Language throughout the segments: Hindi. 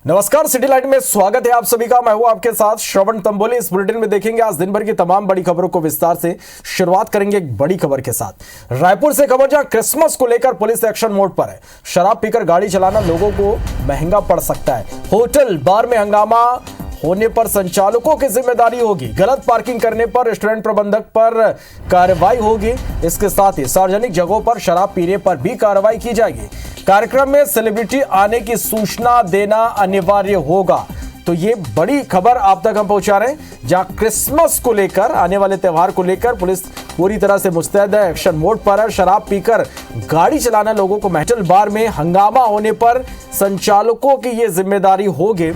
नमस्कार, सिटी लाइट में स्वागत है आप सभी का। मैं हूं आपके साथ श्रवण तंबोली। इस बुलेटिन में देखेंगे आज दिन भर की तमाम बड़ी खबरों को विस्तार से। शुरुआत करेंगे एक बड़ी खबर के साथ। रायपुर से खबर, जहां क्रिसमस को लेकर पुलिस एक्शन मोड पर है। शराब पीकर गाड़ी चलाना लोगों को महंगा पड़ सकता है। होटल बार में हंगामा होने पर संचालकों की जिम्मेदारी होगी। गलत पार्किंग करने पर रेस्टोरेंट प्रबंधक पर कार्रवाई होगी। इसके साथ ही सार्वजनिक जगहों पर शराब पीने पर भी कार्रवाई की जाएगी। कार्यक्रम में सेलिब्रिटी आने की सूचना देना अनिवार्य होगा। तो ये बड़ी खबर आप तक हम पहुंचा रहे हैं, जहां क्रिसमस को लेकर, आने वाले त्योहार को लेकर पुलिस पूरी तरह से मुस्तैद है, एक्शन मोड पर है। शराब पीकर गाड़ी चलाना लोगों को होटल बार में हंगामा होने पर संचालकों की ये जिम्मेदारी होगी।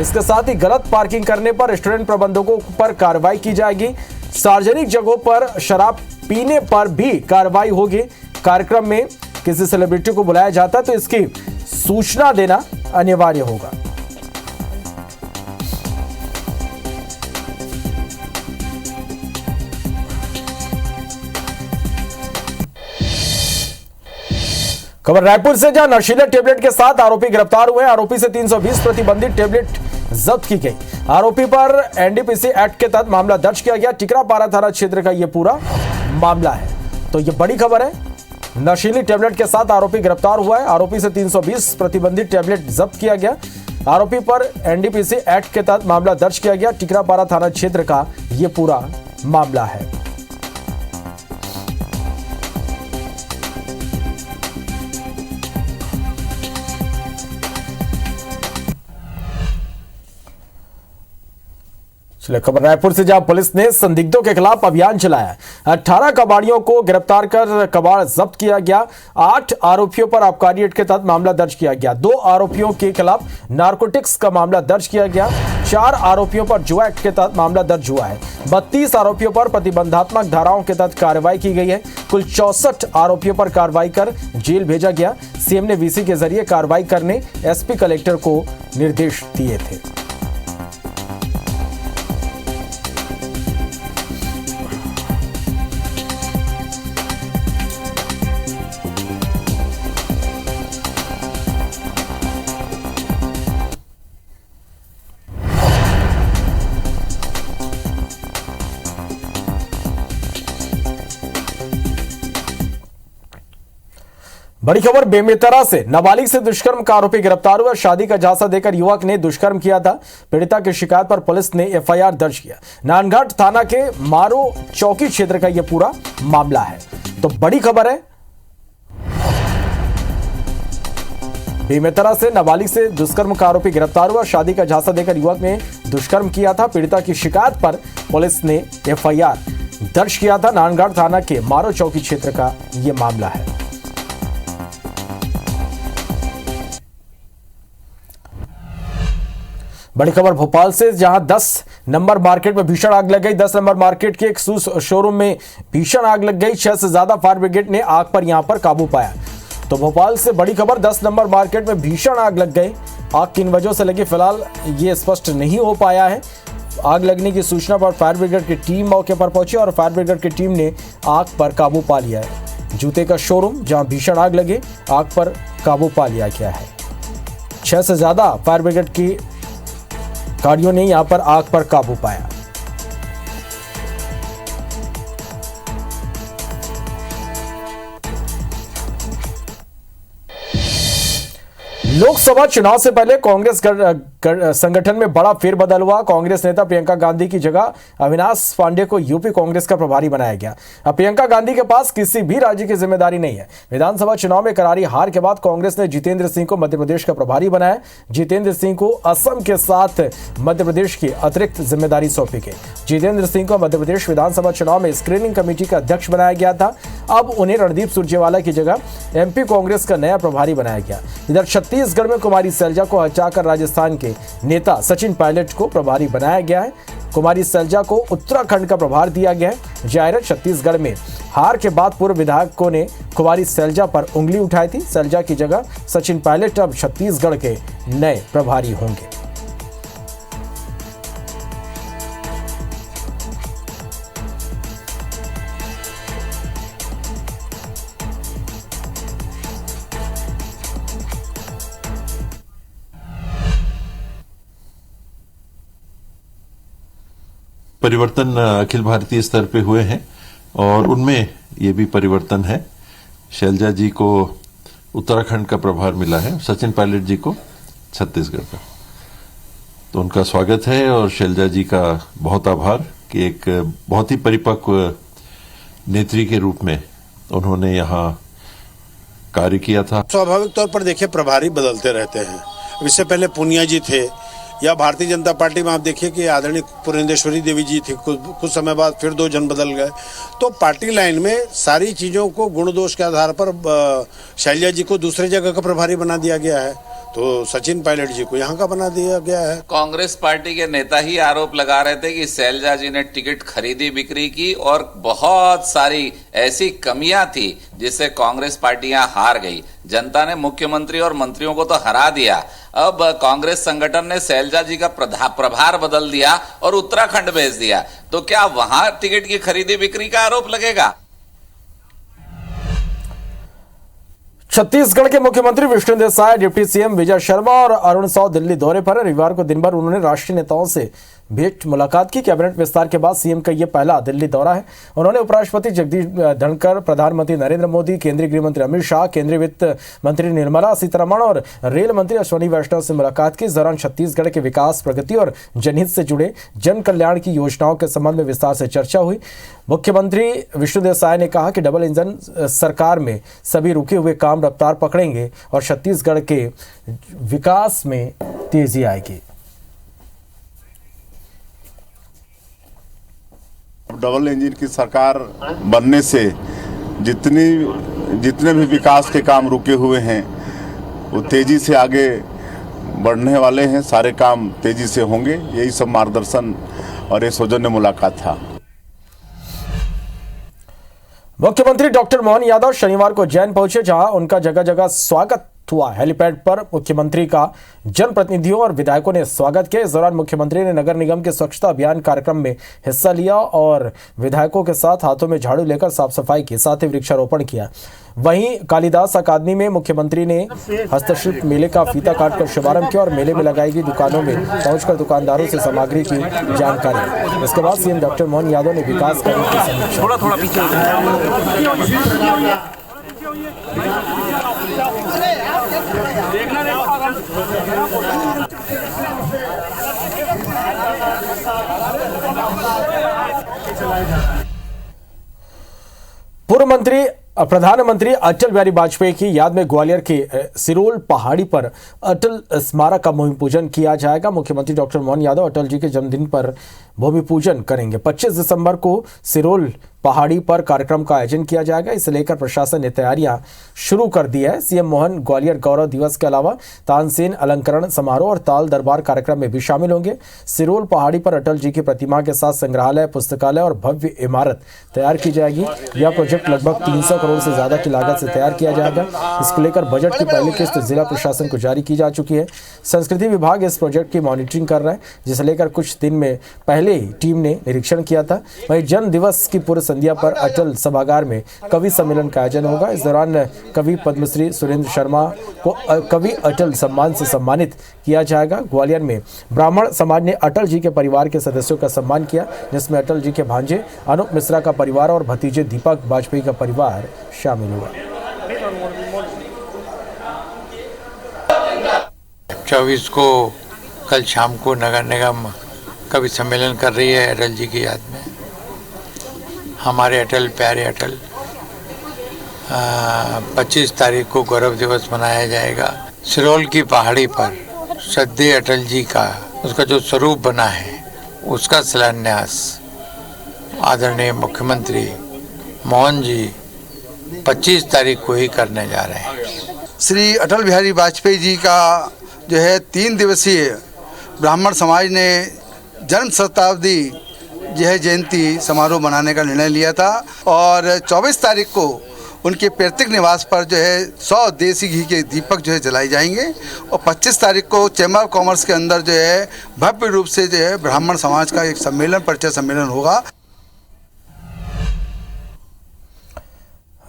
इसके साथ ही गलत पार्किंग करने पर रेस्टोरेंट प्रबंधकों पर कार्रवाई की जाएगी। सार्वजनिक जगहों पर शराब पीने पर भी कार्रवाई होगी। कार्यक्रम में किसी सेलिब्रिटी को बुलाया जाता है तो इसकी सूचना देना अनिवार्य होगा। खबर रायपुर से, जहां नशीले टेबलेट के साथ आरोपी गिरफ्तार हुए। आरोपी से 320 प्रतिबंधित टेबलेट जब्त की गई। आरोपी पर एनडीपीसी एक्ट के तहत मामला दर्ज किया गया। टिकरापारा थाना क्षेत्र का यह पूरा मामला है। तो यह बड़ी खबर है, नशीली टेबलेट के साथ आरोपी गिरफ्तार हुआ है। आरोपी से 320 प्रतिबंधित टेबलेट जब्त किया गया। आरोपी पर एनडीपीसी एक्ट के तहत मामला दर्ज किया गया। टिकरापारा थाना क्षेत्र का यह पूरा मामला है। खबर रायपुर से, जहां पुलिस ने संदिग्धों के खिलाफ अभियान चलाया। 18 कबाड़ियों को गिरफ्तार कर कबाड़ जब्त किया गया। 8 आरोपियों पर आबकारी एक्ट के तहत मामला दर्ज किया गया। 2 आरोपियों के खिलाफ नारकोटिक्स का मामला दर्ज किया गया। 4 आरोपियों पर जुआ एक्ट के तहत मामला दर्ज हुआ है। 32 आरोपियों पर प्रतिबंधात्मक धाराओं के तहत कार्रवाई की गई है। कुल 64 आरोपियों पर कार्रवाई कर जेल भेजा गया। सीएम ने वीसी के जरिए कार्रवाई करने एसपी कलेक्टर को निर्देश दिए थे। बड़ी खबर बेमेतरा से, नाबालिग से दुष्कर्म का आरोपी गिरफ्तार हुआ। शादी का झांसा देकर युवक ने दुष्कर्म किया था। पीड़िता की शिकायत पर पुलिस ने एफआईआर दर्ज किया। नानघाट थाना के मारो चौकी क्षेत्र का यह पूरा मामला है। तो बड़ी खबर है, बेमेतरा से नाबालिग से दुष्कर्म का आरोपी गिरफ्तार हुआ। शादी का झांसा देकर युवक ने दुष्कर्म किया था। पीड़िता की शिकायत पर पुलिस ने एफआईआर दर्ज किया था। नानघाट थाना के मारो चौकी क्षेत्र का यह मामला है। बड़ी खबर भोपाल से, जहां 10 नंबर मार्केट में भीषण आग लग गई। 10 नंबर मार्केट के एक शोरूम में भीषण आग लग गई। 6 से ज्यादा फायर ब्रिगेड ने आग पर यहां पर काबू पाया। तो भोपाल से बड़ी खबर, 10 नंबर मार्केट में भीषण आग लग गई। आग किन वजहों से लगी फिलहाल ये स्पष्ट नहीं हो पाया है। आग लगने की सूचना पर फायर ब्रिगेड की टीम मौके पर पहुंची और फायर ब्रिगेड की टीम ने आग पर काबू पा लिया है। जूते का शोरूम जहां भीषण आग लगी, आग पर काबू पा लिया गया है। 6 से ज्यादा फायर ब्रिगेड की गाड़ियों ने यहां पर आग पर काबू पाया। लोकसभा चुनाव से पहले कांग्रेस संगठन में बड़ा फेरबदल हुआ। कांग्रेस नेता प्रियंका गांधी की जगह अविनाश पांडे को यूपी कांग्रेस का प्रभारी बनाया गया। अब प्रियंका गांधी के पास किसी भी राज्य की जिम्मेदारी नहीं है। विधानसभा चुनाव में करारी हार के बाद कांग्रेस ने जितेंद्र सिंह को मध्य प्रदेश का प्रभारी बनाया। जितेंद्र सिंह को असम के साथ मध्य प्रदेश की अतिरिक्त जिम्मेदारी सौंपी गई। जितेंद्र सिंह को मध्य प्रदेश विधानसभा चुनाव में स्क्रीनिंग कमेटी का अध्यक्ष बनाया गया था। अब उन्हें रणदीप सुरजेवाला की जगह एमपी कांग्रेस का नया प्रभारी बनाया गया। इधर छत्तीसगढ़ में कुमारी सैलजा को हटाकर राजस्थान के नेता सचिन पायलट को प्रभारी बनाया गया है। कुमारी सैलजा को उत्तराखंड का प्रभार दिया गया है। जाहिर है, छत्तीसगढ़ में हार के बाद पूर्व विधायकों ने कुमारी सैलजा पर उंगली उठाई थी। सैलजा की जगह सचिन पायलट अब छत्तीसगढ़ के नए प्रभारी होंगे। परिवर्तन अखिल भारतीय स्तर पे हुए हैं और उनमें ये भी परिवर्तन है। शैलजा जी को उत्तराखंड का प्रभार मिला है, सचिन पायलट जी को छत्तीसगढ़ का। तो उनका स्वागत है और शैलजा जी का बहुत आभार कि एक बहुत ही परिपक्व नेत्री के रूप में उन्होंने यहाँ कार्य किया था। स्वाभाविक तौर पर देखिए, प्रभारी बदलते रहते हैं। इससे पहले पूनिया जी थे, या भारतीय जनता पार्टी में आप देखिए कि आदरणीय पुरेंदेश्वरी देवी जी थी, कुछ समय बाद फिर 2 जन बदल गए। तो पार्टी लाइन में सारी चीज़ों को गुण दोष के आधार पर शैलजा जी को दूसरे जगह का प्रभारी बना दिया गया है, तो सचिन पायलट जी को यहाँ का बना दिया गया है। कांग्रेस पार्टी के नेता ही आरोप लगा रहे थे कि शैलजा जी ने टिकट खरीदी बिक्री की और बहुत सारी ऐसी कमियां थी जिससे कांग्रेस पार्टियां हार गई। जनता ने मुख्यमंत्री और मंत्रियों को तो हरा दिया। अब कांग्रेस संगठन ने शैलजा जी का प्रभार बदल दिया और उत्तराखंड भेज दिया, तो क्या वहां टिकट की खरीदी बिक्री का आरोप लगेगा? छत्तीसगढ़ के मुख्यमंत्री विष्णुदेव साय, डिप्टी सीएम विजय शर्मा और अरुण साव दिल्ली दौरे पर। रविवार को दिन भर उन्होंने राष्ट्रीय नेताओं से भेंट मुलाकात की। कैबिनेट विस्तार के बाद सीएम का यह पहला दिल्ली दौरा है। उन्होंने उपराष्ट्रपति जगदीप धनखड़, प्रधानमंत्री नरेंद्र मोदी, केंद्रीय गृह मंत्री अमित शाह, केंद्रीय वित्त मंत्री निर्मला सीतारमण और रेल मंत्री अश्विनी वैष्णव से मुलाकात की। इस दौरान छत्तीसगढ़ के विकास, प्रगति और जनहित से जुड़े जन कल्याण की योजनाओं के संबंध में विस्तार से चर्चा हुई। मुख्यमंत्री विष्णुदेव साय ने कहा कि डबल इंजन सरकार में सभी रुके हुए काम रफ्तार पकड़ेंगे और छत्तीसगढ़ के विकास में तेजी आएगी। डबल इंजन की सरकार बनने से जितने भी विकास के काम रुके हुए हैं वो तेजी से आगे बढ़ने वाले हैं। सारे काम तेजी से होंगे, यही सब मार्गदर्शन और ये सौजन्य मुलाकात था। मुख्यमंत्री डॉक्टर मोहन यादव शनिवार को उज्जैन पहुंचे, जहां उनका जगह जगह स्वागत हुआ। हेलीपैड पर मुख्यमंत्री का जनप्रतिनिधियों और विधायकों ने स्वागत किया। इस दौरान मुख्यमंत्री ने नगर निगम के स्वच्छता अभियान कार्यक्रम में हिस्सा लिया और विधायकों के साथ हाथों में झाड़ू लेकर साफ सफाई की, साथ ही वृक्षारोपण किया। वहीं कालिदास अकादमी में मुख्यमंत्री ने हस्तशिल्प मेले का फीता काटकर शुभारंभ किया और मेले में लगाई गई दुकानों में पहुंचकर दुकानदारों से सामग्री की जानकारी। इसके बाद सीएम डॉक्टर मोहन यादव ने विकास कार्यों की समीक्षा। पूर्व मंत्री प्रधानमंत्री अटल बिहारी वाजपेयी की याद में ग्वालियर के सिरोल पहाड़ी पर अटल स्मारक का भूमि पूजन किया जाएगा। मुख्यमंत्री डॉक्टर मोहन यादव अटल जी के जन्मदिन पर भूमि पूजन करेंगे। 25 दिसंबर को सिरोल पहाड़ी पर कार्यक्रम का आयोजन किया जाएगा। इसे लेकर प्रशासन ने तैयारियां शुरू कर दी है। सीएम मोहन ग्वालियर गौरव दिवस के अलावा तानसेन अलंकरण समारोह और ताल दरबार कार्यक्रम में भी शामिल होंगे। सिरोल पहाड़ी पर अटल जी की प्रतिमा के साथ संग्रहालय, पुस्तकालय और भव्य इमारत तैयार की जाएगी। यह प्रोजेक्ट लगभग 300 करोड़ से ज्यादा की लागत से तैयार किया जाएगा। इसको लेकर बजट की पहली किस्त जिला प्रशासन को जारी की जा चुकी है। संस्कृति विभाग इस प्रोजेक्ट की मॉनिटरिंग कर रहा है, जिसे लेकर कुछ दिन में पहले ही टीम ने निरीक्षण किया था। वहीं जन्म दिवस की पूर्व संध्या पर अटल सभागार में कवि सम्मेलन का आयोजन होगा। इस दौरान कवि पद्मश्री सुरेंद्र शर्मा को कवि अटल सम्मान से सम्मानित किया जाएगा। ग्वालियर में ब्राह्मण समाज ने अटल जी के परिवार के सदस्यों का सम्मान किया, जिसमें अटल जी के भांजे अनूप मिश्रा का परिवार और भतीजे दीपक वाजपेयी का परिवार शामिल हुआ। 24 को कल शाम को नगर निगम कवि सम्मेलन कर रही है अटल जी की याद में। हमारे अटल प्यारे अटल 25 तारीख को गौरव दिवस मनाया जाएगा। सिरोल की पहाड़ी पर श्रद्धेय अटल जी का उसका जो स्वरूप बना है उसका शिलान्यास आदरणीय मुख्यमंत्री मोहन जी 25 तारीख को ही करने जा रहे हैं। श्री अटल बिहारी वाजपेयी जी का जो है 3 दिवसीय ब्राह्मण समाज ने जन्म शताब्दी जो है जयंती समारोह मनाने का निर्णय लिया था और 24 तारीख को उनके पैतृक निवास पर जो है 100 देसी घी के दीपक जो है जलाए जाएंगे और 25 तारीख को चैम्बर ऑफ कॉमर्स के अंदर जो है भव्य रूप से जो है ब्राह्मण समाज का एक सम्मेलन, परिचय सम्मेलन होगा।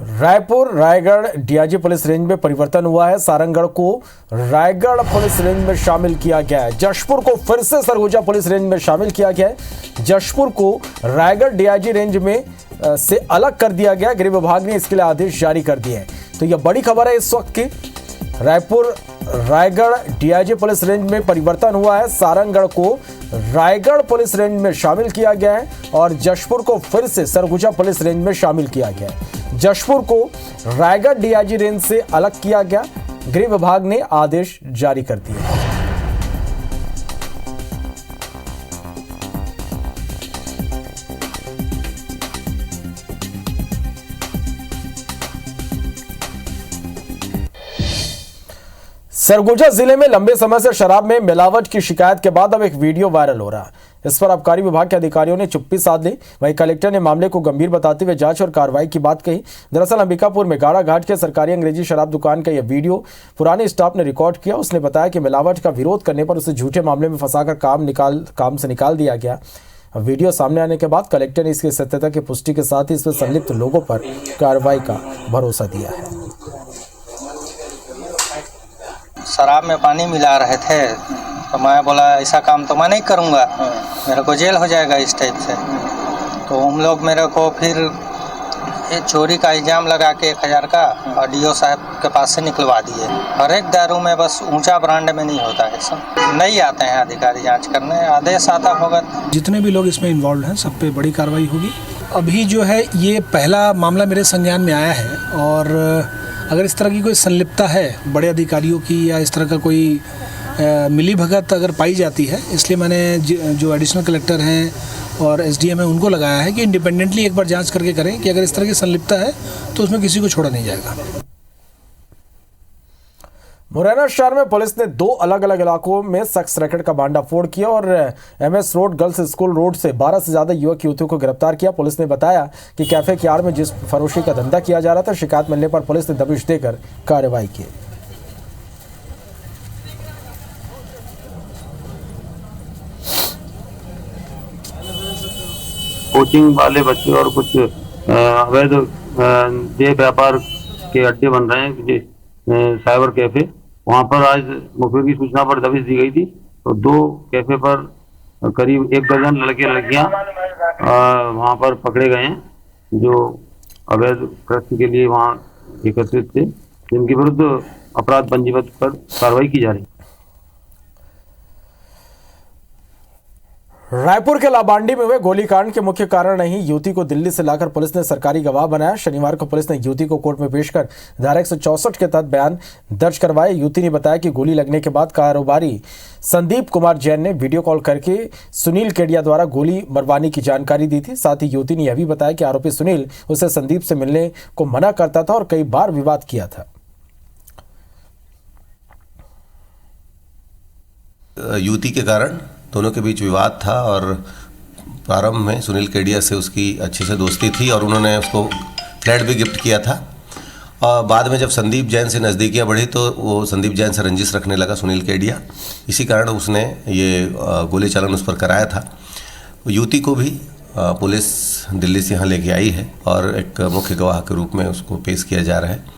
Raipur Raigarh DIG police range में परिवर्तन हुआ है। सारंगढ़ को रायगढ़ पुलिस रेंज में शामिल किया गया है। जशपुर को फिर से सरगुजा पुलिस रेंज में शामिल किया गया है। जशपुर को रायगढ़ डीआईजी रेंज में से अलग कर दिया गया। गृह विभाग ने इसके लिए आदेश जारी कर दिए हैं। तो यह बड़ी खबर है इस वक्त की। Raipur Raigarh DIG police range में परिवर्तन हुआ है। सारंगढ़ को रायगढ़ पुलिस रेंज में शामिल किया गया है और जशपुर को फिर से सरगुजा पुलिस रेंज में शामिल किया गया है। जशपुर को रायगढ़ डीआईजी रेंज से अलग किया गया। गृह विभाग ने आदेश जारी कर दिए। सरगुजा जिले में लंबे समय से शराब में मिलावट की शिकायत के बाद अब एक वीडियो वायरल हो रहा है। इस पर आबकारी विभाग के अधिकारियों ने चुप्पी साध ली। वहीं कलेक्टर ने मामले को गंभीर बताते हुए जांच और कार्रवाई की बात कही। दरअसल अंबिकापुर में गाड़ा घाट के सरकारी अंग्रेजी शराब दुकान का यह वीडियो पुराने स्टाफ ने रिकॉर्ड किया। उसने बताया कि मिलावट का विरोध करने पर उसे झूठे मामले में फंसाकर काम से निकाल दिया गया। वीडियो सामने आने के बाद कलेक्टर ने इसकी सत्यता की पुष्टि के साथ ही इसमें संलिप्त लोगों पर कार्रवाई का भरोसा दिया है। शराब में पानी मिला रहे थे तो मैं बोला ऐसा काम तो मैं नहीं करूँगा, मेरे को जेल हो जाएगा इस टाइप से। तो हम लोग मेरे को फिर ये चोरी का इल्ज़ाम लगा के 1000 का और डीओ साहब के पास से निकलवा दिए। हर एक दारू में बस ऊंचा ब्रांड में नहीं होता है, सब नहीं आते हैं अधिकारी जांच करने। आदेश आता होगा। जितने भी लोग इसमें इन्वॉल्व हैं सब पे बड़ी कार्रवाई होगी। अभी जो है ये पहला मामला मेरे संज्ञान में आया है और अगर इस तरह की कोई संलिप्तता है बड़े अधिकारियों की या इस तरह का कोई मिली भगत अगर पाई जाती है, इसलिए मैंने जो एडिशनल कलेक्टर हैं और एसडीएम है उनको लगाया है कि इंडिपेंडेंटली एक बार जांच करके करें कि अगर इस तरह की संलिप्तता है तो उसमें किसी को छोड़ा नहीं जाएगा। मुरैना शहर में पुलिस ने 2 अलग अलग इलाकों में सेक्स रैकेट का भांडाफोड़ किया और MS road girls school road से 12 से ज्यादा युवक युवतियों को गिरफ्तार किया। पुलिस ने बताया कि कैफे की आड़ में जिस फरोशी का धंधा किया जा रहा था, शिकायत मिलने पर पुलिस ने दबिश देकर कार्रवाई की। कोचिंग वाले बच्चे और कुछ अवैध देह व्यापार के अड्डे बन रहे हैं साइबर कैफे, वहां पर आज मुखबिर की सूचना पर दबिश दी गई थी। तो 2 कैफे पर करीब 1 दर्जन लड़के लड़कियां वहां पर पकड़े गए हैं जो अवैध कृत्य के लिए वहां एकत्रित थे, जिनके विरुद्ध अपराध पंजीबद्ध कर कार्रवाई की जा रही है। रायपुर के लाबांडी में हुए गोलीकांड के मुख्य कारण नहीं, युवती को दिल्ली से लाकर पुलिस ने सरकारी गवाह बनाया। शनिवार को पुलिस ने युवती को कोर्ट में पेश कर धारा 164 के तहत बयान दर्ज करवाए। युवती ने बताया कि गोली लगने के बाद कारोबारी संदीप कुमार जैन ने वीडियो कॉल करके सुनील केडिया द्वारा गोली मरवाने की जानकारी दी थी। साथ ही युवती ने यह भी बताया कि आरोपी सुनील उसे संदीप से मिलने को मना करता था और कई बार विवाद किया था। युवती के कारण दोनों के बीच विवाद था और प्रारंभ में सुनील केडिया से उसकी अच्छे से दोस्ती थी और उन्होंने उसको फ्लैट भी गिफ्ट किया था। और बाद में जब संदीप जैन से नज़दीकियाँ बढ़ी तो वो संदीप जैन से रंजिश रखने लगा सुनील केडिया। इसी कारण उसने ये गोली चालन उस पर कराया था। युवती को भी पुलिस दिल्ली से यहाँ लेके आई है और एक मुख्य गवाह के रूप में उसको पेश किया जा रहा है।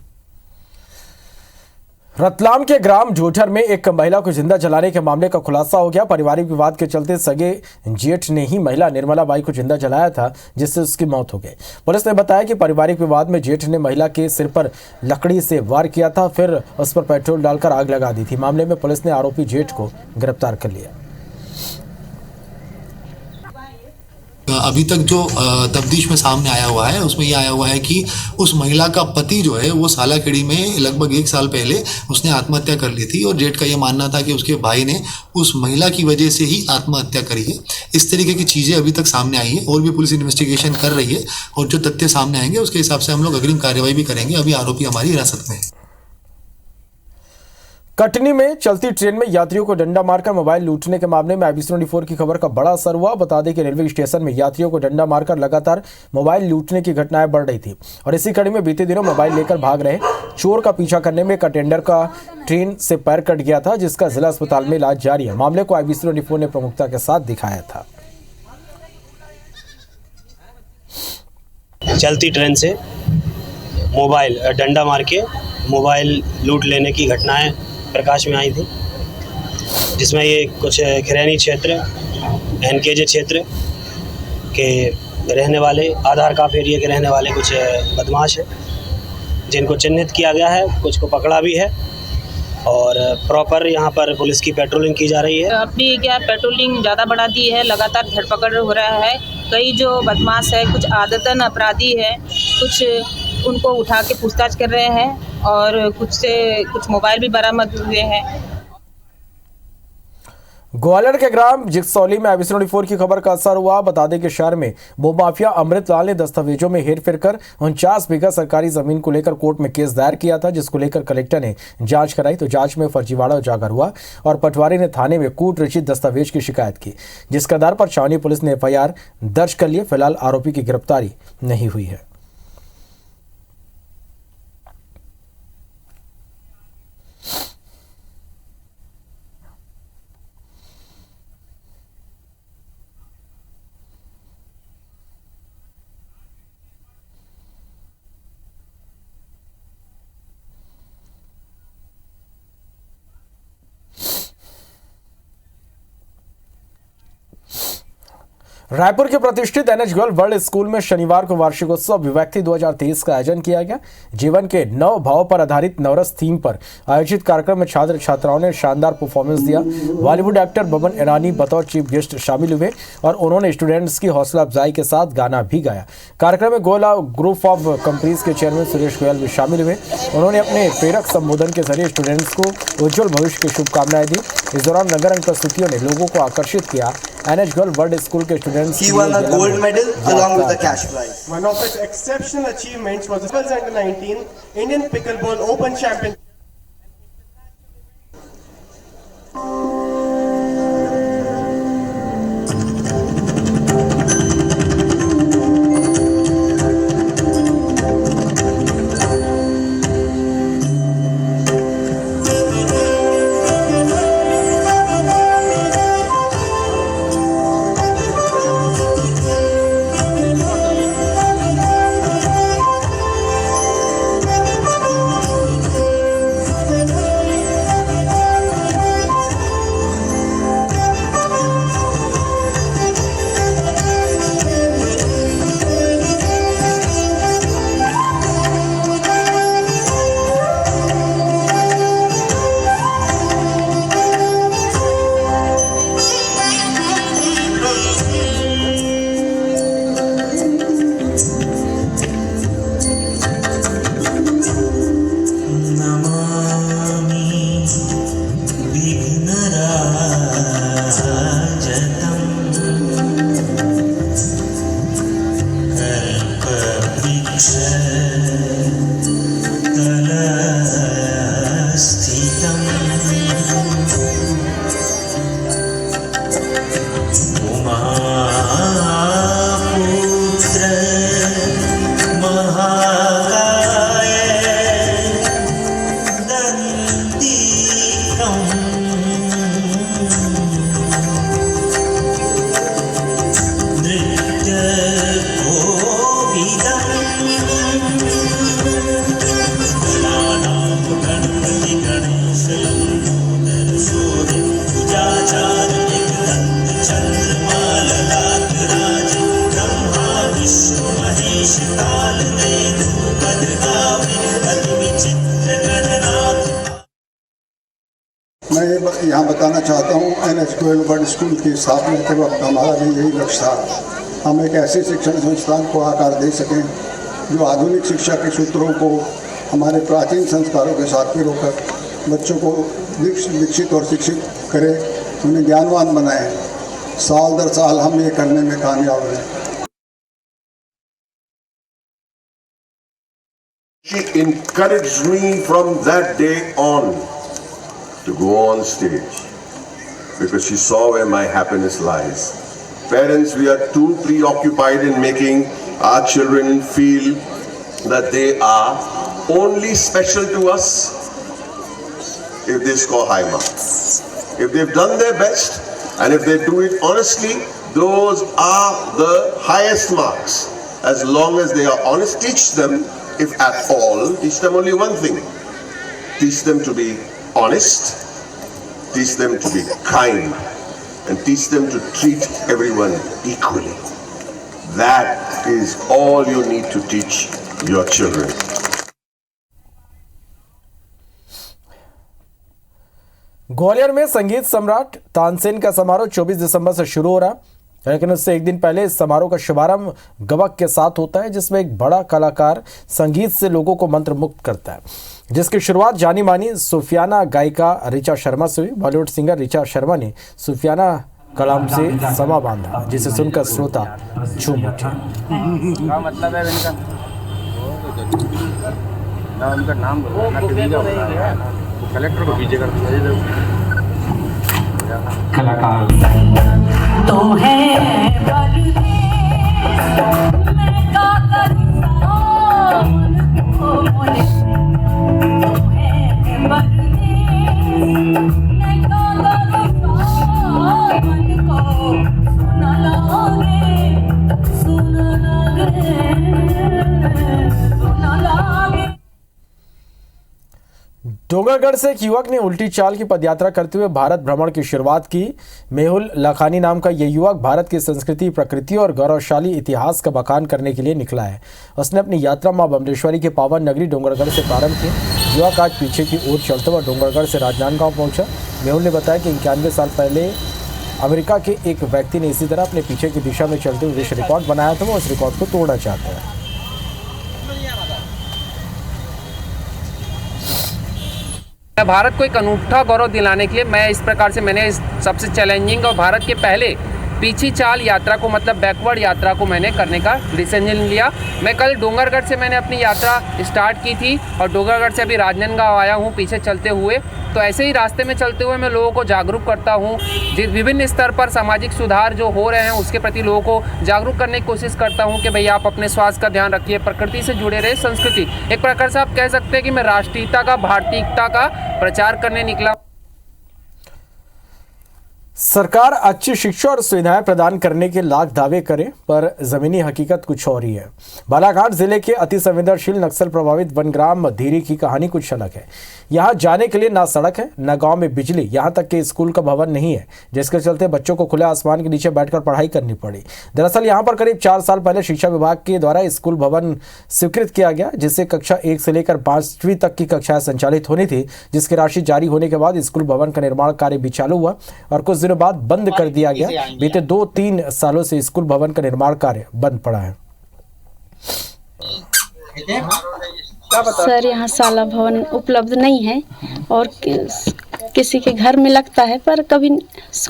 रतलाम के ग्राम जोठर में एक महिला को जिंदा जलाने के मामले का खुलासा हो गया। पारिवारिक विवाद के चलते सगे जेठ ने ही महिला निर्मला बाई को जिंदा जलाया था, जिससे उसकी मौत हो गई। पुलिस ने बताया कि पारिवारिक विवाद में जेठ ने महिला के सिर पर लकड़ी से वार किया था, फिर उस पर पेट्रोल डालकर आग लगा दी थी। मामले में पुलिस ने आरोपी जेठ को गिरफ्तार कर लिया। अभी तक जो तफ्तीश में सामने आया हुआ है उसमें यह आया हुआ है कि उस महिला का पति जो है वो सालाखेड़ी में लगभग 1 साल पहले उसने आत्महत्या कर ली थी और जेठ का यह मानना था कि उसके भाई ने उस महिला की वजह से ही आत्महत्या करी है। इस तरीके की चीज़ें अभी तक सामने आई है और भी पुलिस इन्वेस्टिगेशन कर रही है और जो तथ्य सामने आएंगे उसके हिसाब से हम लोग अग्रिम कार्रवाई भी करेंगे। अभी आरोपी हमारी हिरासत में है। कटनी में चलती ट्रेन में यात्रियों को डंडा मारकर मोबाइल लूटने के मामले में IBC24 की खबर का बड़ा असर हुआ। बता दें कि रेलवे स्टेशन में यात्रियों को डंडा मारकर लगातार मोबाइल लूटने की घटनाएं बढ़ रही थी और इसी कड़ी में बीते दिनों मोबाइल लेकर भाग रहे चोर का पीछा करने में एक अटेंडर का ट्रेन से पैर कट गया था, जिसका जिला अस्पताल में इलाज जारी है। मामले को IBC24 ने प्रमुखता के साथ दिखाया था। चलती ट्रेन से मोबाइल डंडा मार के मोबाइल लूट लेने की घटनाएं प्रकाश में आई थी, जिसमें ये कुछ खिरैनी क्षेत्र, एनकेजे क्षेत्र के रहने वाले, आधार काफ एरिया के रहने वाले कुछ बदमाश हैं, जिनको चिन्हित किया गया है, कुछ को पकड़ा भी है और प्रॉपर यहाँ पर पुलिस की पेट्रोलिंग की जा रही है। अपनी क्या पेट्रोलिंग ज़्यादा बढ़ा दी है, लगातार धरपकड़ हो रहा है। कई जो बदमाश है, कुछ आदतन अपराधी है, कुछ उनको उठा के पूछताछ कर रहे हैं और कुछ मोबाइल भी बरामद हुए हैं। ग्वालियर के ग्राम जिक्सौली में IBC24 की खबर का असर हुआ। बता दें कि शहर में भूमाफिया अमृतलाल ने दस्तावेजों में हेरफेर कर 49 बीघा सरकारी जमीन को लेकर कोर्ट में केस दायर किया था, जिसको लेकर कलेक्टर ने जांच कराई तो जांच में फर्जीवाड़ा उजागर हुआ और पटवारी ने थाने में कूट रचित दस्तावेज की शिकायत की, जिसके आधार पर छावनी पुलिस ने FIR दर्ज कर लिया। फिलहाल आरोपी की गिरफ्तारी नहीं हुई है। रायपुर के प्रतिष्ठित NH गर्ल वर्ल्ड स्कूल में शनिवार को वार्षिकोत्सव अभिव्यक्ति 2023 का आयोजन किया गया। जीवन के 9 भाव पर आधारित नवरस थीम पर आयोजित कार्यक्रम में छात्र छात्राओं ने शानदार परफॉर्मेंस दिया। बॉलीवुड एक्टर बबन ईरानी बतौर चीफ गेस्ट शामिल हुए और उन्होंने स्टूडेंट्स की हौसला अफजाई के साथ गाना भी गाया। कार्यक्रम में गोला ग्रुप ऑफ कंपनीज के चेयरमैन सुरेश गोयल भी शामिल हुए। उन्होंने अपने प्रेरक संबोधन के जरिए स्टूडेंट्स को उज्जवल भविष्य की शुभकामनाएं दी। इस दौरान रंगारंग प्रस्तुतियों ने लोगों को आकर्षित किया। NH गर्ल वर्ल्ड स्कूल के students He won a gold medal along with the cash prize. One of its exceptional achievements was the under-19 Indian Pickleball Open Championship. मैं यहाँ बताना चाहता हूँ NH गर्ल वर्ल्ड स्कूल की स्थापना के वक्त हमारा भी यही लक्ष्य था। हम एक ऐसे शिक्षण संस्थान को आकार दे सकें जो आधुनिक शिक्षा के सूत्रों को हमारे प्राचीन संस्कारों के साथ पिरोकर बच्चों को विकसित और शिक्षित करे, उन्हें ज्ञानवान बनाए। साल दर साल हम ये करने में कामयाब रहे। She encouraged me from that day on to go on stage because she saw where my happiness lies. Parents, we are too preoccupied in making our children feel that they are only special to us if they score high marks. If they've done their best and if they do it honestly, those are the highest marks. As long as they are honest, teach them if at all, teach them only one thing. Teach them to be honest, teach them to be kind, and teach them to treat everyone equally. That is all you need to teach your children. Gwalior में संगीत सम्राट तानसेन का समारोह 24 दिसंबर से शुरू हो रहा है, लेकिन उससे एक दिन पहले इस समारोह का शुभारंभ गवक के साथ होता है, जिसमें एक बड़ा कलाकार संगीत से लोगों को मंत्रमुग्ध करता है, जिसकी शुरुआत जानी मानी सूफियाना गायिका ऋचा शर्मा से हुई। बॉलीवुड सिंगर ऋचा शर्मा ने सूफियाना कलाम से समा बांधा, जिसे सुनकर श्रोता झूम उठे। मतलब है उनका नाम कलेक्टर को पीछे कर कलाकार तो है डोंगरगढ़ से एक युवक ने उल्टी चाल की पदयात्रा करते हुए भारत भ्रमण की शुरुआत की। मेहुल लखानी नाम का यह युवक भारत की संस्कृति, प्रकृति और गौरवशाली इतिहास का बखान करने के लिए निकला है। उसने अपनी यात्रा मां बमलेश्वरी के पावन नगरी डोंगरगढ़ से प्रारंभ की। युवक आज पीछे की ओर चलते हुए डोंगरगढ़ से राजनांदगांव पहुंचा। मेहुल ने बताया कि 91 साल पहले अमेरिका के एक व्यक्ति ने इसी तरह अपने पीछे की दिशा में चलते हुए विश्व रिकॉर्ड बनाया था। वो उस रिकॉर्ड को तोड़ना चाहते हैं। भारत को एक अनूठा गौरव दिलाने के लिए मैं इस प्रकार से मैंने इस सबसे चैलेंजिंग और भारत के पहले पीछी चाल यात्रा को मतलब बैकवर्ड यात्रा को मैंने करने का डिसीजन लिया। मैं कल डोंगरगढ़ से मैंने अपनी यात्रा स्टार्ट की थी और डोंगरगढ़ से अभी राजनांदगांव आया हूँ पीछे चलते हुए। तो ऐसे ही रास्ते में चलते हुए मैं लोगों को जागरूक करता हूँ, जिस विभिन्न स्तर पर सामाजिक सुधार जो हो रहे हैं उसके प्रति लोगों को जागरूक करने की कोशिश करता हूँ कि भैया आप अपने स्वास्थ्य का ध्यान रखिए, प्रकृति से जुड़े रहे। संस्कृति एक प्रकार से आप कह सकते हैं कि मैं राष्ट्रीयता का, भारतीयता का प्रचार करने निकला। सरकार अच्छी शिक्षा और सुविधाएं प्रदान करने के लाख दावे करे, पर जमीनी हकीकत कुछ और ही है। बालाघाट जिले के अति संवेदनशील नक्सल प्रभावित वनग्राम धीरी की कहानी कुछ अलग है। यहां जाने के लिए ना सड़क है, ना गांव में बिजली, यहां तक कि स्कूल का भवन नहीं है, जिसके चलते बच्चों को खुले आसमान के नीचे बैठकर पढ़ाई करनी पड़ी। दरअसल यहां पर करीब 4 साल पहले शिक्षा विभाग के द्वारा स्कूल भवन स्वीकृत किया गया, जिससे कक्षा 1 से लेकर 5वीं तक की कक्षाएं संचालित होनी थी, जिसकी राशि जारी होने के बाद स्कूल भवन का निर्माण कार्य भी चालू हुआ और कुछ दिनों बाद बंद कर दिया गया। बीते 2-3 सालों से स्कूल भवन का निर्माण कार्य बंद पड़ा है। सर, यहाँ शाला भवन उपलब्ध नहीं है और किसी के घर में लगता है, पर कभी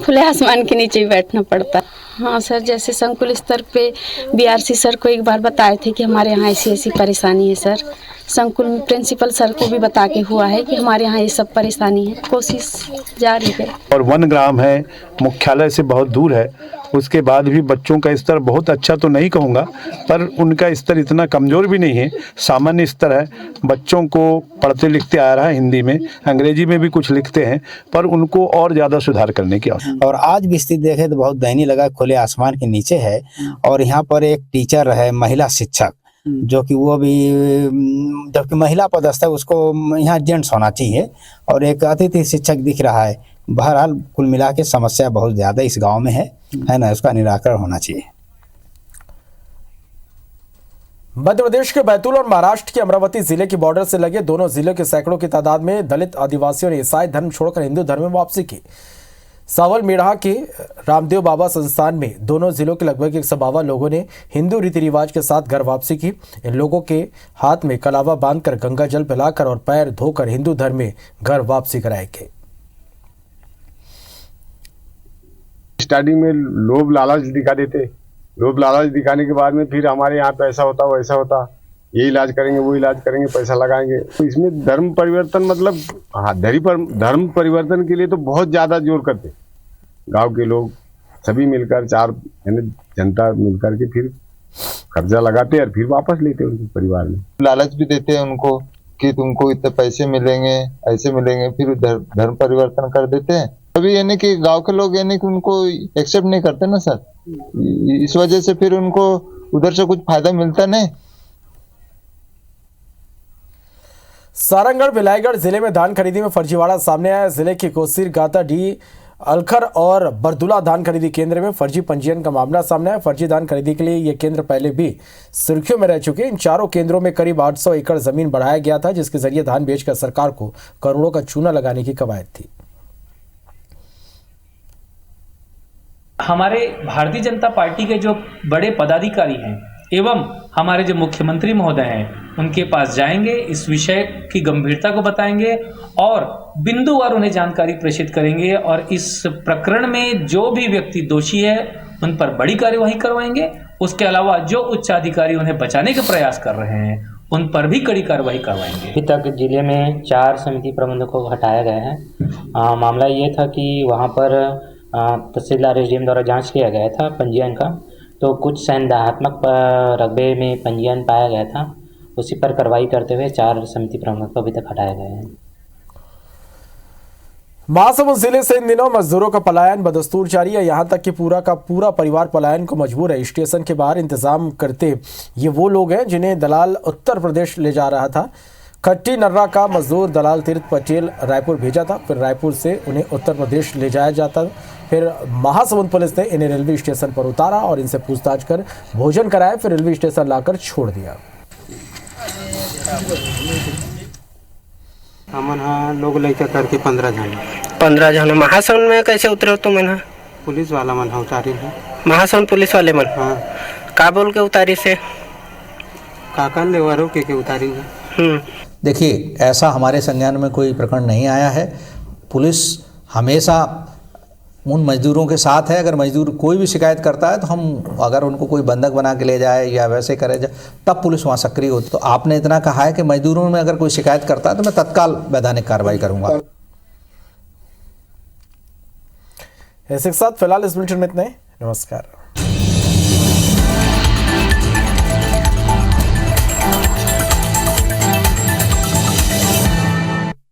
खुले आसमान के नीचे ही बैठना पड़ता है। हाँ सर, जैसे संकुल स्तर पे बीआरसी सर को एक बार बताए थे कि हमारे यहाँ ऐसी परेशानी है सर। संकुल में प्रिंसिपल सर को भी बता के हुआ है कि हमारे यहाँ ये सब परेशानी है, कोशिश जारी है। और वन ग्राम है, मुख्यालय से बहुत दूर है, उसके बाद भी बच्चों का स्तर बहुत अच्छा तो नहीं कहूँगा, पर उनका स्तर इतना कमज़ोर भी नहीं है, सामान्य स्तर है। बच्चों को पढ़ते लिखते आ रहा है, हिंदी में, अंग्रेजी में भी कुछ लिखते हैं, पर उनको और ज़्यादा सुधार करने की आवश्यकता। और आज भी स्थिति देखें तो बहुत दयनीय लगा, खुले आसमान के नीचे है। और यहाँ पर एक टीचर है, महिला शिक्षक, जो कि वो भी जबकि महिला पदस्थ है, उसको यहाँ जेंट्स होना चाहिए। और एक अतिथि शिक्षक दिख रहा है। बहरहाल कुल मिला के समस्या बहुत ज़्यादा इस गांव में है ना, उसका निराकरण होना चाहिए। मध्य प्रदेश के बैतूल और महाराष्ट्र के अमरावती जिले की बॉर्डर से लगे दोनों जिलों के सैकड़ों की तादाद में दलित आदिवासियों ने ईसाई धर्म छोड़कर हिंदू धर्म में वापसी की। सावल मेढ़ा के रामदेव बाबा संस्थान में दोनों जिलों के लगभग 152 लोगों ने हिंदू रीति रिवाज के साथ घर वापसी की। इन लोगों के हाथ में कलावा बांधकर गंगा जल पिलाकर और पैर धोकर हिंदू धर्म में घर वापसी कराए गए। स्टार्टिंग में लोभ लालच दिखा देते, लोभ लालच दिखाने के बाद में फिर हमारे यहाँ पे ऐसा होता वैसा होता, ये इलाज करेंगे वो इलाज करेंगे, पैसा लगाएंगे। तो इसमें धर्म परिवर्तन मतलब धर्म परिवर्तन के लिए तो बहुत ज्यादा जोर करते गांव के लोग सभी मिलकर, 4 जनता मिलकर के फिर कर्जा लगाते और फिर वापस लेते उनके परिवार में। लालच भी देते हैं उनको कि तुमको इतने पैसे मिलेंगे, ऐसे मिलेंगे, फिर धर्म परिवर्तन कर देते हैं। अभी यानी कि गांव के लोग यानी कि उनको एक्सेप्ट नहीं करते ना सर, इस वजह से फिर उनको उधर से कुछ फायदा मिलता नहीं। सारंगढ़ भिलाईगढ़ जिले में धान खरीदी में फर्जीवाड़ा सामने आया। जिले के कोसीर गाता डी अलखर और बरदुला धान खरीदी केंद्र में फर्जी पंजीयन का मामला सामने आया। फर्जी धान खरीदी के लिए ये केंद्र पहले भी सुर्खियों में रह चुके। इन चारों केंद्रों में करीब 800 एकड़ जमीन बढ़ाया गया था, जिसके जरिए धान बेचकर सरकार को करोड़ों का चूना लगाने की कवायद थी। हमारे भारतीय जनता पार्टी के जो बड़े पदाधिकारी हैं एवं हमारे जो मुख्यमंत्री महोदय हैं उनके पास जाएंगे, इस विषय की गंभीरता को बताएंगे और बिंदुवार उन्हें जानकारी प्रेषित करेंगे और इस प्रकरण में जो भी व्यक्ति दोषी है उन पर बड़ी कार्यवाही करवाएंगे। उसके अलावा जो उच्च अधिकारी उन्हें बचाने के प्रयास कर रहे हैं उन पर भी कड़ी कार्रवाई करवाएंगे। अभी तक जिले में 4 समिति प्रबंधकों को हटाया गया है। मामला ये था कि वहाँ पर तहसीलदार एसडीएम द्वारा जांच किया गया था पंजीयन का, तो कुछ संदेहात्मक रकबे में पंजीयन पाया गया था। उसी पर कार्रवाई करते हुए 4 समिति प्रबंधक अभी तक हटाए गए हैं। महासमुंद जिले से इन दिनों मजदूरों का पलायन बदस्तूर जारी है। यहां तक कि पूरा का पूरा परिवार पलायन को मजबूर है। स्टेशन के बाहर इंतजाम करते ये वो लोग हैं जिन्हें दलाल उत्तर प्रदेश ले जा रहा था। खट्टी नर्रा का मजदूर दलाल तीर्थ पटेल रायपुर भेजा था, फिर रायपुर से उन्हें उत्तर प्रदेश ले जाया जाता। फिर महासमुंद पुलिस ने इन्हें रेलवे स्टेशन पर उतारा और इनसे पूछताछ कर भोजन कराया, फिर रेलवे स्टेशन लाकर छोड़ दिया। हमन हाँ लोग लड़का करके 15 जन महासमुंद में कैसे उतरे तुम? पुलिस वाला मन उतारी है। महासमुंद पुलिस वाले मन? हाँ। का बोल के उतारी से? काका लेवारो के उतारी है। देखिए, ऐसा हमारे संज्ञान में कोई प्रकरण नहीं आया है। पुलिस हमेशा उन मजदूरों के साथ है। अगर मजदूर कोई भी शिकायत करता है तो हम अगर उनको कोई बंधक बना के ले जाए या वैसे करे जाए तब पुलिस वहाँ सक्रिय होती। तो आपने इतना कहा है कि मजदूरों में अगर कोई शिकायत करता है तो मैं तत्काल वैधानिक कार्रवाई करूँगा। ऐसे के साथ फिलहाल इस बुलेटिन में इतना ही। नमस्कार।